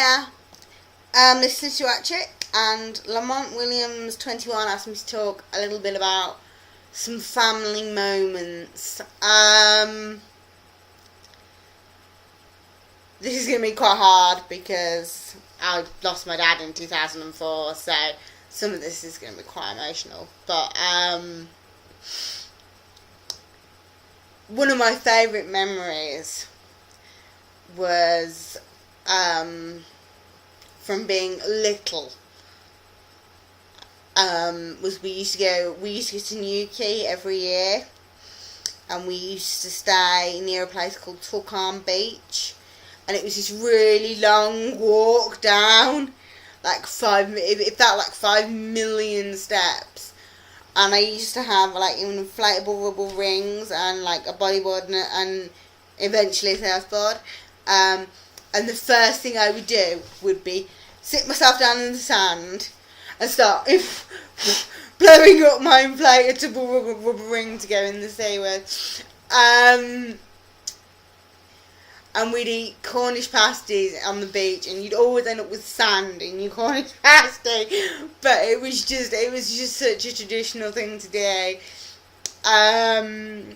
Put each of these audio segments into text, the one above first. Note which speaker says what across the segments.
Speaker 1: Hiya. This is Stuart and Lamont Williams 21 asked me to talk a little bit about some family moments. This is going to be quite hard because I lost my dad in 2004, so some of this is going to be quite emotional. But one of my favourite memories was from being little. Was we used to go to Newquay every year, and we used to stay near a place called Tulkarm Beach, and it was this really long walk down, it felt like 5 million steps. And I used to have inflatable rubber rings and a bodyboard and eventually a surfboard. And the first thing I would do would be sit myself down in the sand and start blowing up my inflatable rubber ring to go in the sea with. And we'd eat Cornish pasties on the beach, and you'd always end up with sand in your Cornish pasty. But it was just such a traditional thing to do. And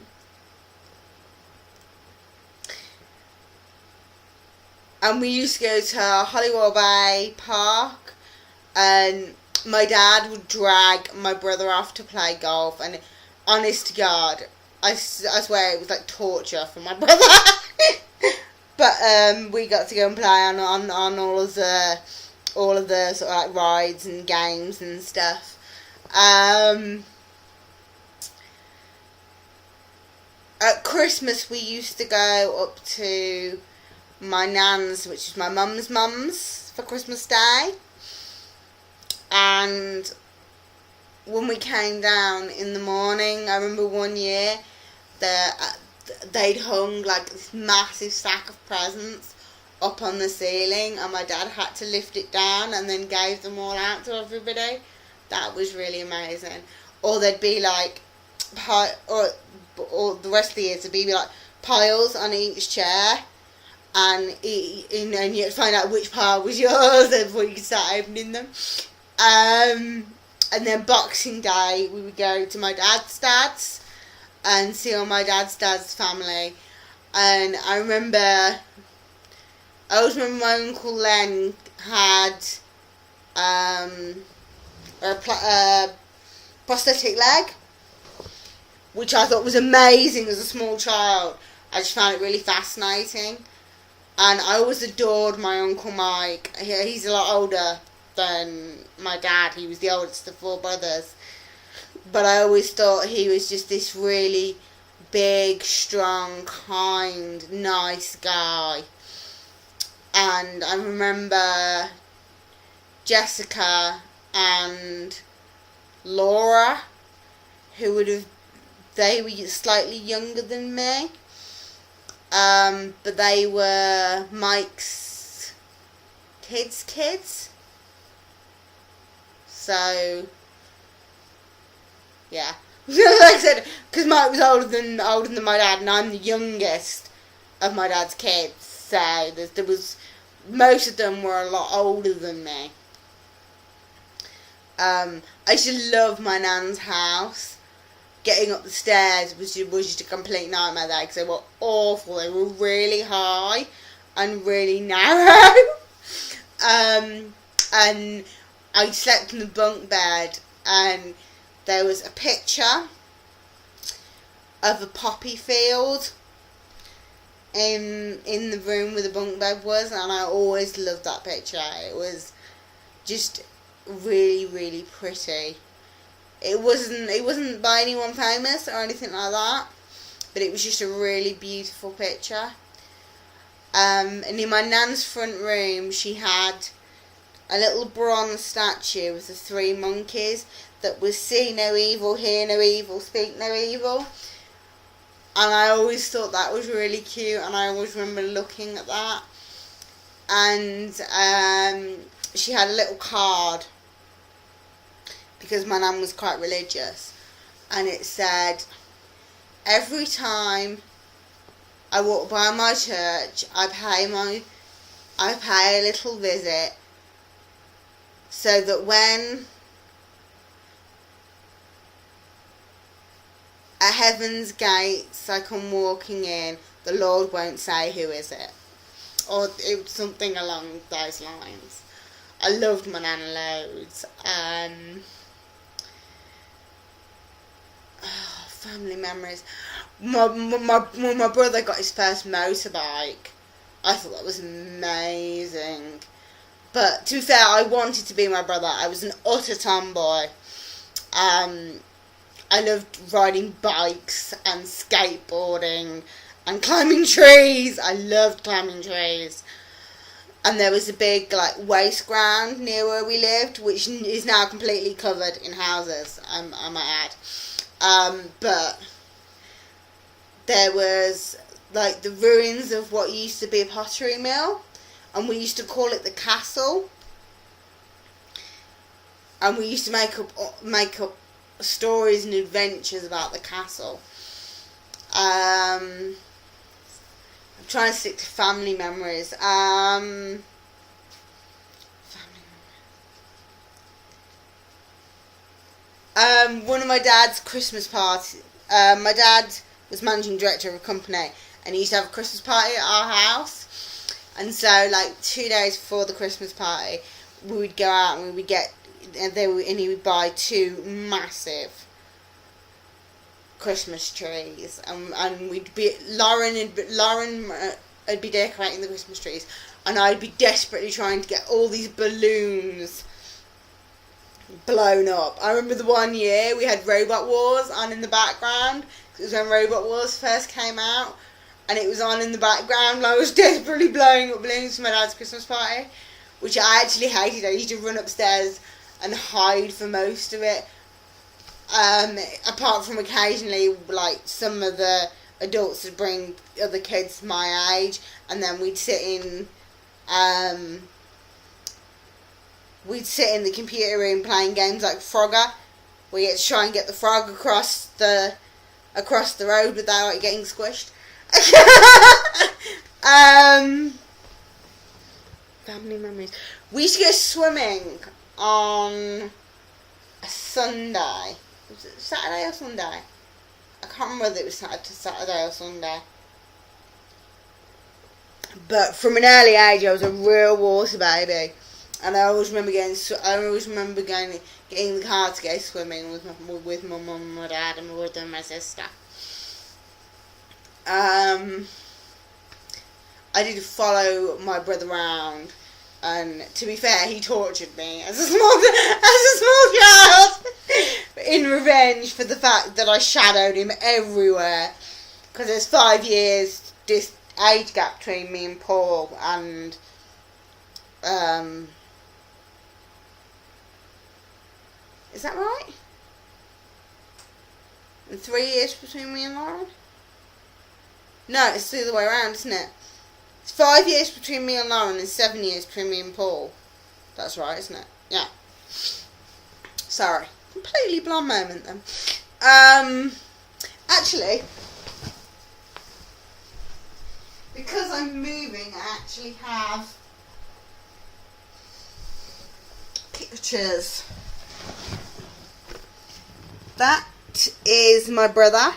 Speaker 1: we used to go to Holywell Bay Park, and my dad would drag my brother off to play golf, and honest to God, I swear it was like torture for my brother. But we got to go and play on all of the sort of rides and games and stuff. At Christmas we used to go up to my nan's, which is my mum's, for Christmas Day. And when we came down in the morning, I remember one year that they'd hung this massive sack of presents up on the ceiling, and my dad had to lift it down and then gave them all out to everybody. That was really amazing. Or there'd be or the rest of the year there'd be piles on each chair, and you had to find out which pile was yours before you could start opening them. And then Boxing Day we would go to my dad's and see all my dad's family. And I always remember my Uncle Len had a prosthetic leg, which I thought was amazing as a small child. I just found it really fascinating. And I always adored my Uncle Mike. He's a lot older than my dad. He was the oldest of 4 brothers. But I always thought he was just this really big, strong, kind, nice guy. And I remember Jessica and Laura, they were slightly younger than me. But they were Mike's kids. So yeah, like I said, because Mike was older than my dad, and I'm the youngest of my dad's kids. So there was most of them were a lot older than me. I used to love my nan's house. Getting up the stairs was just a complete nightmare there, because they were awful. They were really high and really narrow. And I slept in the bunk bed, and there was a picture of a poppy field in the room where the bunk bed was, and I always loved that picture. It was just really, really pretty. It wasn't by anyone famous or anything like that, but it was just a really beautiful picture. And in my nan's front room, she had a little bronze statue with the 3 monkeys that was see no evil, hear no evil, speak no evil. And I always thought that was really cute, and I always remember looking at that. And she had a little card, because my nan was quite religious, and it said, every time I walk by my church, I pay my I pay a little visit so that when at heaven's gates I come walking in, the Lord won't say, "Who is it?" Or something along those lines. I loved my nana loads. Family memories. When my brother got his first motorbike, I thought that was amazing. But to be fair, I wanted to be my brother. I was an utter tomboy. I loved riding bikes and skateboarding and climbing trees. I loved climbing trees. And there was a big waste ground near where we lived, which is now completely covered in houses, I might add. But there was the ruins of what used to be a pottery mill, and we used to call it the castle. And we used to make up stories and adventures about the castle. I'm trying to stick to family memories. One of my dad's Christmas parties. My dad was managing director of a company, and he used to have a Christmas party at our house. And so, 2 days before the Christmas party, we would go out and we would get, and he would buy 2 massive Christmas trees, and we'd be Lauren would be decorating the Christmas trees, and I'd be desperately trying to get all these balloons blown up. I remember the one year we had Robot Wars on in the background. It was when Robot Wars first came out, and it was on in the background, and I was desperately blowing up balloons for my dad's Christmas party, which I actually hated. I used to run upstairs and hide for most of it. Apart from occasionally, some of the adults would bring other kids my age, and then we'd sit in the computer room playing games like Frogger, where you had to try and get the frog across the road without it getting squished. Family memories. We used to go swimming on a Sunday. Was it Saturday or Sunday? I can't remember whether it was Saturday or Sunday. But from an early age, I was a real water baby, and I always remember getting in the car to go swimming with my mum and my dad and my brother and my sister. I did follow my brother around, and to be fair, he tortured me as a small child in revenge for the fact that I shadowed him everywhere. Because there's 5 years this age gap between me and Paul, and is that right? And 3 years between me and Lauren? No, it's the other way around, isn't it? It's 5 years between me and Lauren and 7 years between me and Paul. That's right, isn't it? Yeah. Sorry. Completely blonde moment then. Actually, because I'm moving, I actually have pictures. That is my brother.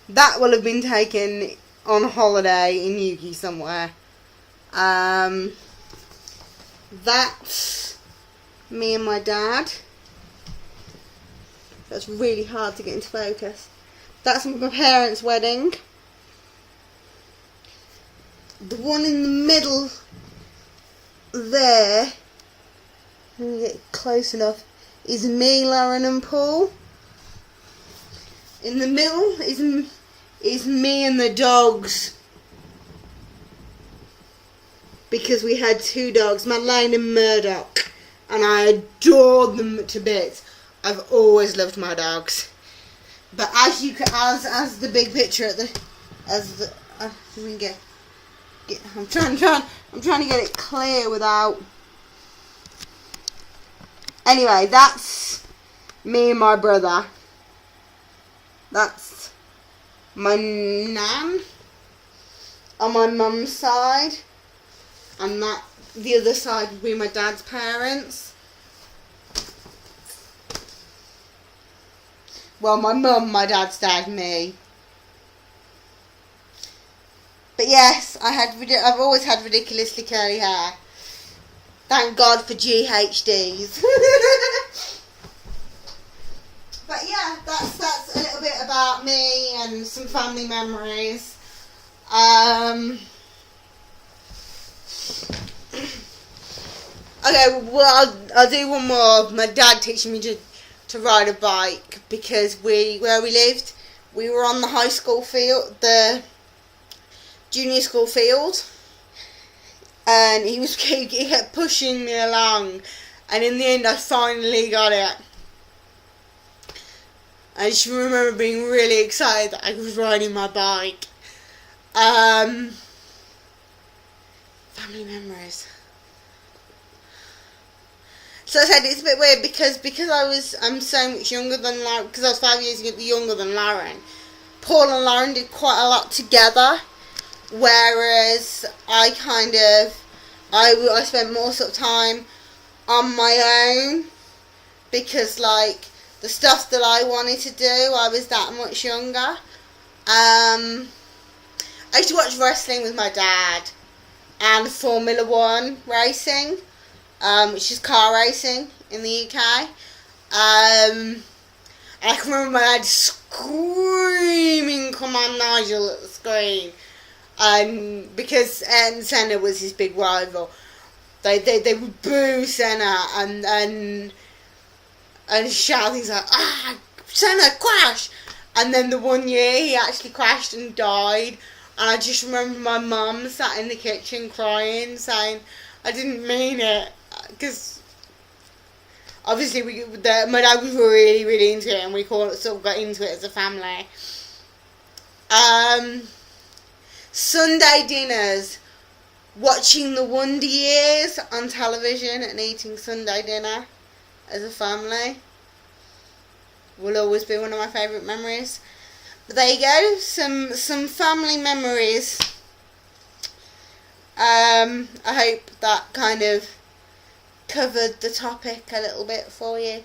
Speaker 1: That will have been taken on holiday in Yuki somewhere. That's me and my dad. That's really hard to get into focus. That's my parents' wedding. The one in the middle there, let me get close enough, is me, Lauren and Paul. In the middle is me and the dogs, because we had 2 dogs, Madeleine and Murdoch, and I adored them to bits. I've always loved my dogs, but as the big picture at the let me get I'm trying to get it clear without. Anyway, that's me and my brother. That's my nan on my mum's side. and that the other side would be my dad's parents. Well, my mum, my dad's dad, me. But yes, I've always had ridiculously curly hair. Thank God for GHDs. But yeah, that's a little bit about me and some family memories. Okay, well, I'll do one more. My dad teaching me to ride a bike, because where we lived, we were on the high school field, the junior school field, and he kept pushing me along, and in the end I finally got it. I just remember being really excited that I was riding my bike. Family memories. So I said it's a bit weird because I'm so much younger than Lauren, because I was 5 years younger than Lauren. Paul and Lauren did quite a lot together, whereas I spent more sort of time on my own, because like the stuff that I wanted to do, I was that much younger. I used to watch wrestling with my dad, and Formula One racing, which is car racing in the UK. And I can remember my dad screaming, "Come on, Nigel," at the screen. Because Ayrton Senna was his big rival. They would boo Senna and shout things like, Senna, crash! And then the one year he actually crashed and died. And I just remember my mum sat in the kitchen crying, saying, "I didn't mean it." Because obviously my dad was really, really into it, and we sort of got into it as a family. Sunday dinners, watching the Wonder Years on television and eating Sunday dinner as a family will always be one of my favourite memories. But there you go, some family memories. I hope that kind of covered the topic a little bit for you.